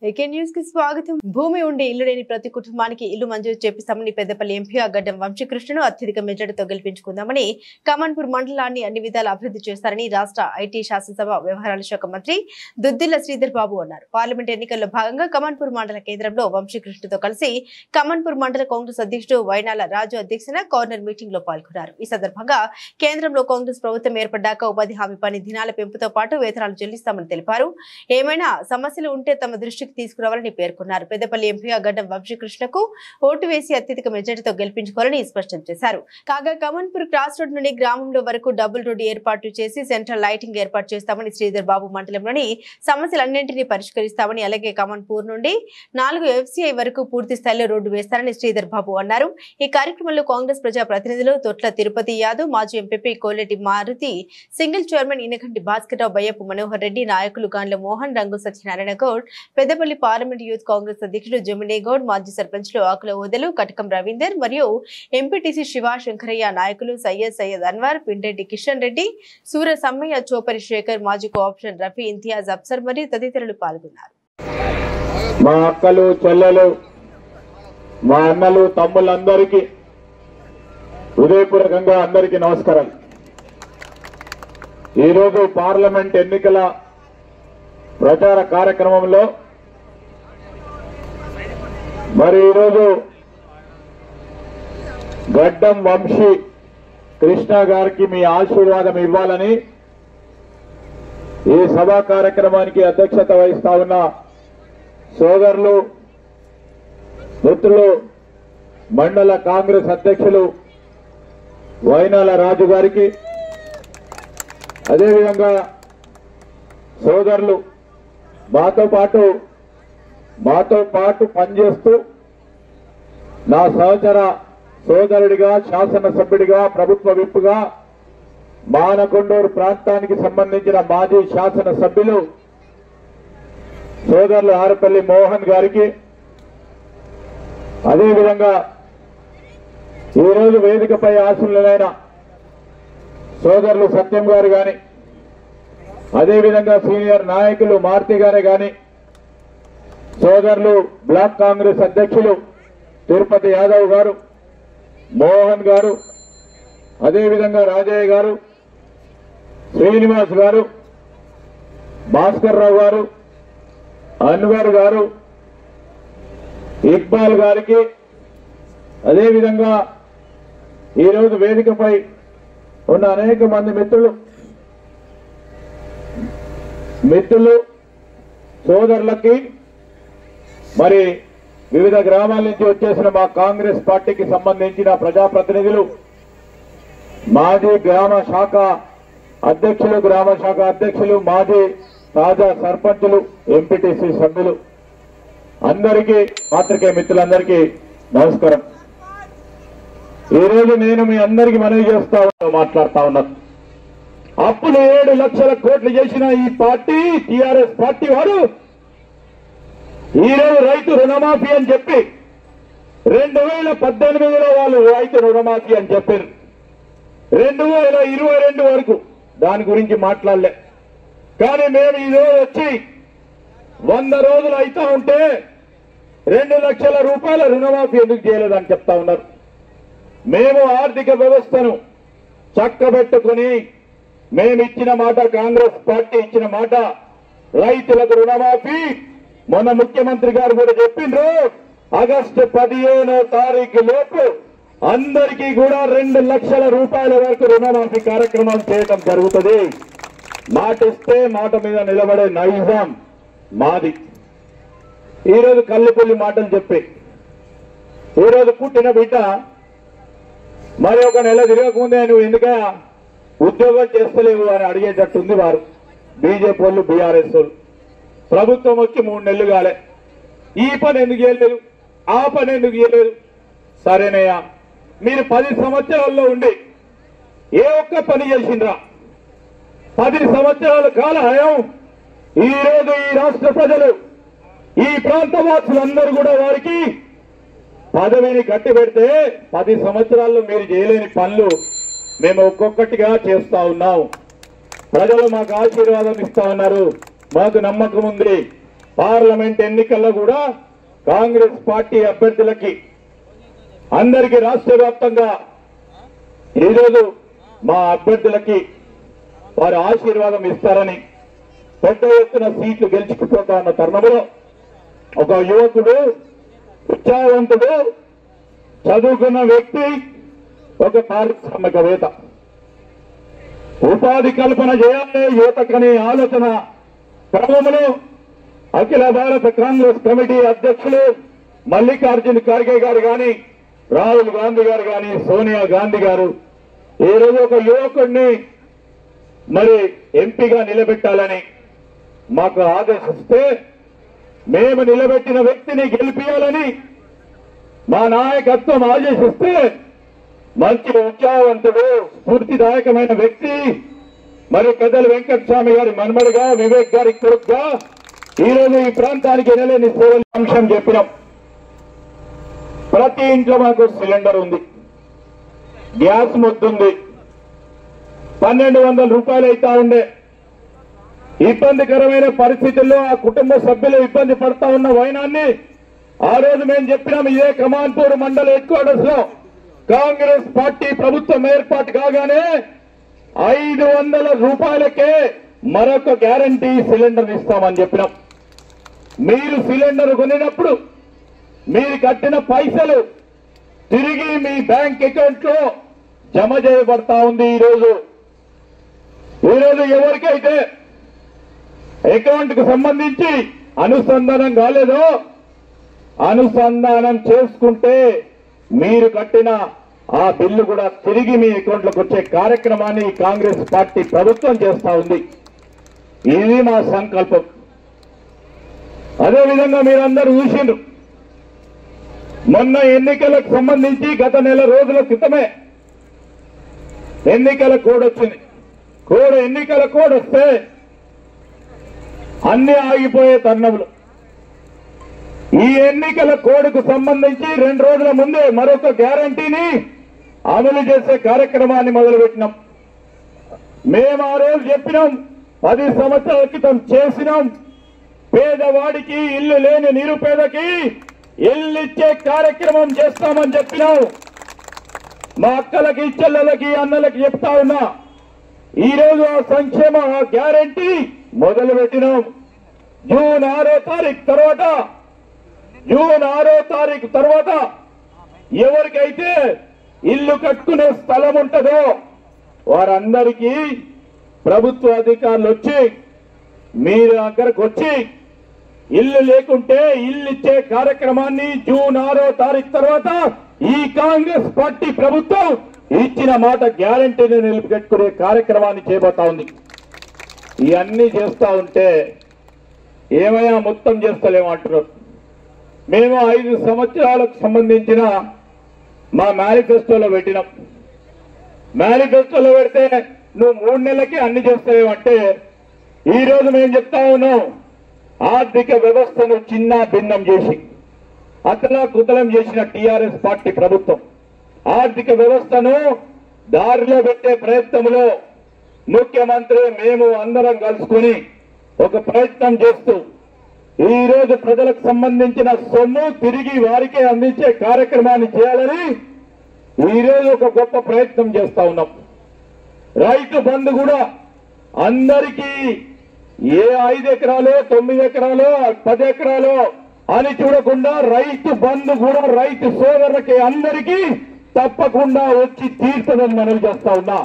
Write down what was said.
AK news కి స్వాగతం. భూమి ఉండి ఇల్లు లేని ప్రతి కుటుంబానికి ఇల్లు మంజూరు చేపిస్తామని పెద్దపల్లి ఎంపీ గడ్డం వంశీకృష్ణను అత్యధిక మెజార్టీతో గెలిపించుకుందామని కమాన్పూర్ మండలాన్ని అన్ని విధాల అభివృద్ధి చేస్తారని రాష్ట్ర ఐటీ శాసనసభ వ్యవహారాల శాఖ మంత్రి దుద్దిల్ల శ్రీధర్ బాబు అన్నారు. పార్లమెంట్ ఎన్నికల్లో భాగంగా కమాన్పూర్ మండల కేంద్రంలో వంశీకృష్ణతో కలిసి కమాన్పూర్ మండల కాంగ్రెస్ అధ్యక్షుడు వైనాల రాజు అధ్యక్షన కార్నర్ మీటింగ్ లో పాల్గొన్నారు. ఈ సందర్భంగా కేంద్రంలో కాంగ్రెస్ ప్రభుత్వం ఏర్పడ్డాక ఉపాధి హామీ పని దినాల పెంపుతో పాటు వేతనాలు చెల్లిస్తామని తెలిపారు. ఏమైనా సమస్యలు ఉంటే తమ దృష్టికి తీసుకురావాలని పేర్కొన్నారు. పెద్దపల్లి ఎంపీ గడ్డం వంశీకృష్ణకు ఓటు వేసి అత్యధిక మెజార్టీతో గెలిపించుకోవాలని స్పష్టం చేశారు. కాగా కమాన్పూర్ క్రాస్ రోడ్ నుండి గ్రామంలో వరకు డబుల్ రోడ్డు ఏర్పాటు చేసి సెంట్రల్ లైటింగ్ ఏర్పాటు చేస్తామని శ్రీధర్ బాబు మండలంలోని సమస్యలన్నింటినీ పరిష్కరిస్తామని, అలాగే కమాన్పూర్ నుండి 4 FCI వరకు పూర్తి స్థాయిలో రోడ్డు వేస్తారని శ్రీధర్ బాబు అన్నారు. ఈ కార్యక్రమంలో కాంగ్రెస్ ప్రజా ప్రతినిధులు తొట్ల తిరుపతి యాదవ్, మాజీ MP Koleti Maruti, single chairman Inakanti Bhaskarrao, Bayyapu Manohar Reddy, నాయకులు గాండ్ల మోహన్, రంగు సత్యనారాయణ గౌడ్, పెద్దపల్లి పార్లమెంట్ యూత్ కాంగ్రెస్ అధ్యక్షుడు జమినీ గౌడ్, మాజీ సర్పంచ్లు ఆకుల ఓదెలు, కటకం రవీందర్ మరియు ఎంపీటీసీ శివ శంకరయ్య, నాయకులు సయ్యద్ అన్వర్, పిండెడ్డి కిషన్ రెడ్డి, సూర సమ్మయ్య, చోపరి శేఖర్, మాజీ కోఆప్షన్ రఫీ, ఇంతియాజ్ అఫ్సర్ మరియు తదితరులు పాల్గొన్నారు. మా అక్కలు చెల్లెలు, మా అన్నలు తమ్ముళ్ళందరికీ హృదయపూర్వకంగా అందరికీ నమస్కారం. ఈరోజు పార్లమెంట్ ఎన్నికల ప్రచార కార్యక్రమంలో మరి ఈరోజు గడ్డం వంశీ కృష్ణ గారికి మీ ఆశీర్వాదం ఇవ్వాలని ఈ సభా కార్యక్రమానికి అధ్యక్షత వహిస్తా ఉన్న సోదరులు, మిత్రులు, మండల కాంగ్రెస్ అధ్యక్షులు వైనాల రాజు గారికి, అదేవిధంగా సోదరులు మాతో పాటు పనిచేస్తూ నా సహచర సోదరుడిగా, శాసనసభ్యుడిగా, ప్రభుత్వ విప్పుగా మానకొండూరు ప్రాంతానికి సంబంధించిన మాజీ శాసనసభ్యులు సోదరులు ఆరపల్లి మోహన్ గారికి, అదేవిధంగా ఈరోజు వేదికపై ఆశీనులైన సోదరులు సత్యం గారు గాని, అదేవిధంగా సీనియర్ నాయకులు మారుతి గారే గాని, సోదరులు బ్లాక్ కాంగ్రెస్ అధ్యక్షులు తిరుపతి యాదవ్ గారు, మోహన్ గారు, అదేవిధంగా రాజయ్య గారు, శ్రీనివాస్ గారు, భాస్కర్ రావు గారు, అన్వర్ గారు, ఇక్బాల్ గారికి, అదేవిధంగా ఈరోజు వేదికపై ఉన్న అనేక మంది మిత్రులు సోదరులకి, మరి వివిధ గ్రామాల నుంచి వచ్చేసిన మా కాంగ్రెస్ పార్టీకి సంబంధించిన ప్రజాప్రతినిధులు, మాజీ గ్రామ శాఖ అధ్యక్షులు, మాజీ తాజా సర్పంచులు, ఎంపీటీసీ సభ్యులు అందరికీ, పాత్రికేయ మిత్రులందరికీ నమస్కారం. ఈరోజు నేను మీ అందరికీ మనవి మాట్లాడుతా ఉన్నాను. అప్పులు 7 లక్షల కోట్లు చేసిన ఈ పార్టీ, టీఆర్ఎస్ పార్టీ వారు ఈరోజు రైతు రుణమాఫీ అని చెప్పి 2018లో వాళ్ళు రైతు రుణమాఫీ అని చెప్పారు. 2022 వరకు దాని గురించి మాట్లాడలే. కానీ మేము ఈరోజు వచ్చి 100 రోజులు అవుతా ఉంటే 2 లక్షల రూపాయల రుణమాఫీ ఎందుకు చేయలేదని చెప్తా ఉన్నారు. మేము ఆర్థిక వ్యవస్థను చక్కబెట్టుకుని మేమిచ్చిన మాట, కాంగ్రెస్ పార్టీ ఇచ్చిన మాట, రైతులకు రుణమాఫీ మొన్న ముఖ్యమంత్రి గారు కూడా చెప్పిండ్రు, ఆగస్టు 15వ తారీఖు లోపు అందరికీ కూడా 2 లక్షల రూపాయల వరకు రుణమాఫీ కార్యక్రమం చేయడం జరుగుతుంది. మాటిస్తే మాట మీద నిలబడే నైజాం మాది. ఈరోజు కల్లిపల్లి మాటలు చెప్పి ఈరోజు పుట్టిన బిడ్డ మరి ఒక నెల తిరగకముందే నువ్వు ఎందుక ఉద్యోగం చేస్తలేవు అని అడిగేటట్టుంది వారు, బీజేపీ వాళ్ళు, బీఆర్ఎస్ వాళ్ళు. ప్రభుత్వం వచ్చి 3 నెలలు కాలే, ఈ పని ఎందుకు చేయలేదు, ఆ పని ఎందుకు చేయలేదు. సరేనయ్యా, మీరు 10 సంవత్సరాల్లో ఉండి ఏ ఒక్క పని చేసిండ్రా? 10 సంవత్సరాల కాల హయాం ఈరోజు ఈ రాష్ట్ర ప్రజలు, ఈ ప్రాంత వాసులందరూ కూడా వారికి పదవిని కట్టి పెడితే 10 సంవత్సరాల్లో మీరు చేయలేని పనులు మేము ఒక్కొక్కటిగా చేస్తా ఉన్నాం. ప్రజలు మాకు ఆశీర్వాదం ఇస్తా ఉన్నారు, మాకు నమ్మకం ఉంది. పార్లమెంట్ ఎన్నికల్లో కూడా కాంగ్రెస్ పార్టీ అభ్యర్థులకి అందరికీ రాష్ట్ర వ్యాప్తంగా ఈరోజు మా అభ్యర్థులకి వారి ఆశీర్వాదం ఇస్తారని పెద్ద ఎత్తున సీట్లు గెలుచుకుపోతా ఉన్న తరుణంలో ఒక యువకుడు ఉత్సాహవంతుడు చదువుకున్న వ్యక్తి ఒక పారిశ్రామికవేత్త ఉపాధి కల్పన చేయాలి యువతకనే ఆలోచన క్రమంలో అఖిల భారత కాంగ్రెస్ కమిటీ అధ్యక్షులు మల్లికార్జున ఖర్గే గారు కానీ రాహుల్ గాంధీ గారు కానీ సోనియా గాంధీ గారు ఈ రోజు ఒక యువకుడిని మరి ఎంపీగా నిలబెట్టాలని మాకు ఆదేశిస్తే మేము నిలబెట్టిన వ్యక్తిని గెలిపించాలని మా నాయకత్వం ఆదేశిస్తే మంచి ఉత్సాహవంతుడు స్ఫూర్తిదాయకమైన వ్యక్తి మరి పెద్దలు వెంకటస్వామి గారి మన్మడుగా వివేక్ గారి కొడుకుగా ఈరోజు ఈ ప్రాంతానికి ఎనలేని సేవల అంశం చెప్పినాం. ప్రతి ఇంట్లో మాకు సిలిండర్ ఉంది, గ్యాస్ మొత్తుంది, 1200 రూపాయలు అవుతా ఉండే. ఇబ్బందికరమైన పరిస్థితుల్లో ఆ కుటుంబ సభ్యులు ఇబ్బంది పడతా ఉన్న వైనాన్ని ఆ రోజు మేము చెప్పినాం. ఇదే కమాన్పూర్ మండల హెడ్ క్వార్టర్స్ లో కాంగ్రెస్ పార్టీ ప్రభుత్వం ఏర్పాటు కాగానే 500 రూపాయలకే మరొక గ్యారంటీ సిలిండర్ ఇస్తామని చెప్పినాం. మీరు సిలిండర్ కొనినప్పుడు మీరు కట్టిన పైసలు తిరిగి మీ బ్యాంక్ అకౌంట్ లో జమ చేయబడతా ఉంది. ఈరోజు ఎవరికైతే అకౌంట్ కు సంబంధించి అనుసంధానం కాలేదో అనుసంధానం చేసుకుంటే మీరు కట్టిన ఆ బిల్లు కూడా తిరిగి మీ అకౌంట్ లోకి వచ్చే కార్యక్రమాన్ని కాంగ్రెస్ పార్టీ ప్రభుత్వం చేస్తా ఉంది. ఇది మా సంకల్పం. అదేవిధంగా మీరందరూ చూసిండ్రు, మొన్న ఎన్నికలకు సంబంధించి గత నెల రోజుల క్రితమే ఎన్నికల కోడ్ వచ్చింది. ఎన్నికల కోడ్ వస్తే అన్ని ఆగిపోయే తరుణంలో ఈ ఎన్నికల కోడ్కు సంబంధించి 2 రోజుల ముందే మరొక గ్యారంటీని అమలు చేసే కార్యక్రమాన్ని మొదలుపెట్టినాం. మేము ఆ రోజు చెప్పినాం, 10 సంవత్సరాల క్రితం చేసినాం. పేదవాడికి ఇల్లు లేని నిరుపేదకి ఇల్లు ఇచ్చే కార్యక్రమం చేస్తామని చెప్పినాం. మా అక్కలకి చెల్లెలకి అన్నలకి చెప్తా ఉన్నా, ఈ రోజు ఆ సంక్షేమ గ్యారంటీ మొదలు పెట్టినాం. జూన్ 6వ తారీఖు తర్వాత ఎవరికైతే ఇల్లు కట్టుకునే స్థలం ఉంటుందో వారందరికీ ప్రభుత్వ అధికారులు వచ్చి మీరు దగ్గరకు వచ్చి ఇల్లు లేకుంటే ఇల్లు ఇచ్చే కార్యక్రమాన్ని జూన్ 6వ తారీఖు తర్వాత ఈ కాంగ్రెస్ పార్టీ ప్రభుత్వం ఇచ్చిన మాట గ్యారంటీని నిలబెట్టుకునే కార్యక్రమాన్ని చేయబోతా ఉంది. ఇవన్నీ చేస్తా ఉంటే ఏమైనా మొత్తం చేస్తలేమంటున్నారు. మేము 5 సంవత్సరాలకు సంబంధించిన మా మేనిఫెస్టోలో పెట్టినాం. మేనిఫెస్టోలో పెడితే నువ్వు 3 నెలలకి అన్ని చేస్తావేమంటే ఈ రోజు మేము చెప్తా ఉన్నాం, ఆర్థిక వ్యవస్థను చిన్న భిన్నం చేసి అతలాకుతలం చేసిన టీఆర్ఎస్ పార్టీ ప్రభుత్వం ఆర్థిక వ్యవస్థను దారిలో పెట్టే ప్రయత్నంలో ముఖ్యమంత్రి మేము అందరం కలుసుకుని ఒక ప్రయత్నం చేస్తూ ఈ రోజు ప్రజలకు సంబంధించిన సొమ్ము తిరిగి వారికే అందించే కార్యక్రమాన్ని చేయాలని ఈ రోజు ఒక గొప్ప ప్రయత్నం చేస్తా ఉన్నాం. రైతు బంధు కూడా అందరికీ ఏ 5 ఎకరాలు 9 ఎకరాలు 10 ఎకరాలు అని చూడకుండా రైతు బంధు కూడా రైతు సోదరులకి అందరికీ తప్పకుండా వచ్చి తీర్చదని మనవి చేస్తా ఉన్నా.